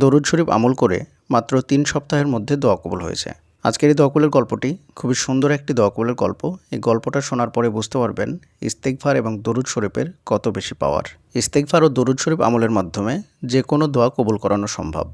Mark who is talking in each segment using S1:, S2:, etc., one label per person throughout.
S1: দরুদ শরীফ আমল করে মাত্র ৩ সপ্তাহের মধ্যে দোয়া কবুল হয়েছে। আজকের এই দোয়া কবুলের গল্পটি খুবই সুন্দর একটি দোয়া কবুলের গল্প। এই গল্পটা শোনার পরে বুঝতে পারবেন ইস্তেগফার এবং দরুদ শরীফের কত বেশি পাওয়ার। ইস্তেগফার ও দরুদ শরীফ আমলের মাধ্যমে যে কোনো দোয়া কবুল করানো সম্ভব।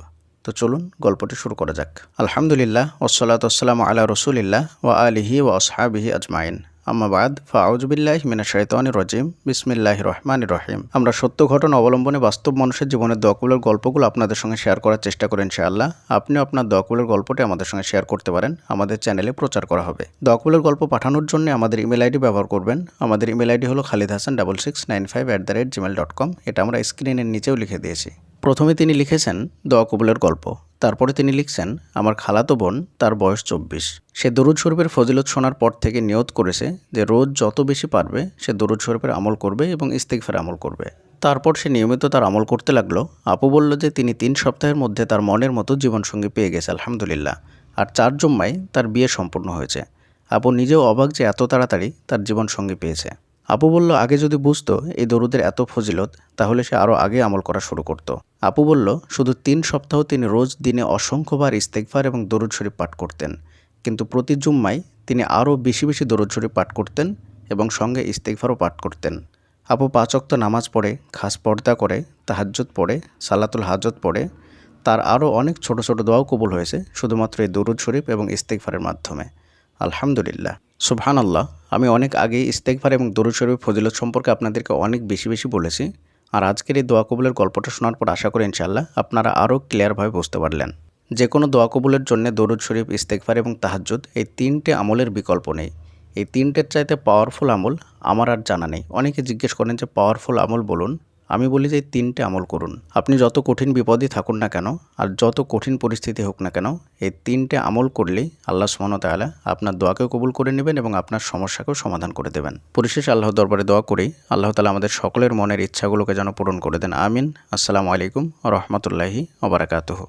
S1: তো চলুন গল্পটি শুরু করা যাক। আলহামদুলিল্লাহ ওয়াসসালাতু ওয়াসসালামু আলা রাসূলিল্লাহ ওয়া আলিহি ওয়া আসহাবিহি আজমাইন। আম্মা বাদ ফাউযু বিল্লাহি মিনাশ শাইতানির রাজিম। বিসমিল্লাহির রহমানির রহিম। আমরা সত্য ঘটনা অবলম্বনে বাস্তব মানুষের জীবনের দোয়া কবুলের গল্পগুলো আপনাদের সঙ্গে শেয়ার করার চেষ্টা করেন ইনশাআল্লাহ। আপনিও আপনার দোয়া কবুলের গল্পটি আমাদের সঙ্গে শেয়ার করতে পারেন, আমাদের চ্যানেলে প্রচার করা হবে। দোয়া কবুলের গল্প পাঠানোর জন্য আমাদের ইমেল আইডি ব্যবহার করবেন। আমাদের ইমেল আইডি হলো khalidhasan6695@gmail.com। এটা আমরা স্ক্রিনের নিচেও লিখে দিয়েছি। প্রথমে তিনি লিখেছেন দোয়া কবুলের গল্প। তারপরে তিনি লিখছেন, আমার খালাতো বোন, তার বয়স 24। সে দরুদ শরীফের ফজিলত শোনার পর থেকে নিয়ত করেছে যে রোজ যত বেশি পারবে সে দরুদ শরীফের আমল করবে এবং ইস্তিগফার আমল করবে। তারপর সে নিয়মিত তার আমল করতে লাগলো। আপু বলল যে তিনি 3 সপ্তাহের মধ্যে তার মনের মতো জীবনসঙ্গী পেয়ে গেছে আলহামদুলিল্লাহ। আর 4 জুম্মায় তার বিয়ে সম্পূর্ণ হয়েছে। আপু নিজেও অবাক যে এত তাড়াতাড়ি তার জীবনসঙ্গী পেয়েছে। আপু বলল, আগে যদি বুঝতো এই দরুদের এত ফজিলত তাহলে সে আরও আগে আমল করা শুরু করত। আপু বলল, শুধু 3 সপ্তাহ তিনি রোজ দিনে অসংখ্যবার ইস্তেগফার এবং দরুদ শরীফ পাঠ করতেন, কিন্তু প্রতি জুম্মায় তিনি আরও বেশি বেশি দরুদ শরীফ পাঠ করতেন এবং সঙ্গে ইস্তেগফারও পাঠ করতেন। আপু 5 ওয়াক্ত নামাজ পড়ে, খাস পর্দা করে, তাহাজ্জুদ পড়ে, সালাতুল হাজত পড়ে। তার আরও অনেক ছোট ছোট দোয়াও কবুল হয়েছে শুধুমাত্র এই দরুদ শরীফ এবং ইস্তেগফারের মাধ্যমে। আলহামদুলিল্লাহ, সুবহানাল্লাহ। আমি অনেক আগেই ইস্তেগফার এবং দরুদ শরীফের ফজিলত সম্পর্কে আপনাদেরকে অনেক বেশি বেশি বলেছি। আর আজকের এই দোয়া কবুলের গল্পটা শোনার পর আশা করি ইনশাআল্লাহ আপনারা আরও ক্লিয়ারভাবে বুঝতে পারলেন। যে কোনো দোয়া কবুলের জন্য দরুদ শরীফ, ইস্তেগফার এবং তাহাজ্জুদ এই 3টে আমলের বিকল্প নেই। এই 3টের চাইতে পাওয়ারফুল আমল আমার আর জানা নেই। অনেকে জিজ্ঞেস করেন যে পাওয়ারফুল আমল বলুন। আমি বলি যে এই 3টে আমল করুন। আপনি যত কঠিন বিপদই থাকুন না কেন আর যত কঠিন পরিস্থিতি হোক না কেন, এই 3টে আমল করলেই আল্লাহ সুবহানাহু ওয়া তাআলা আপনার দোয়াকেও কবুল করে নেবেন এবং আপনার সমস্যাকেও সমাধান করে দেবেন। পরিশেষে আল্লাহর দরবারে দোয়া করি আল্লাহ তাআলা আমাদের সকলের মনের ইচ্ছাগুলোকে যেন পূরণ করে দেন। আমিন। আসসালামু আলাইকুম ওয়া রাহমাতুল্লাহি ওয়া বারাকাতুহু।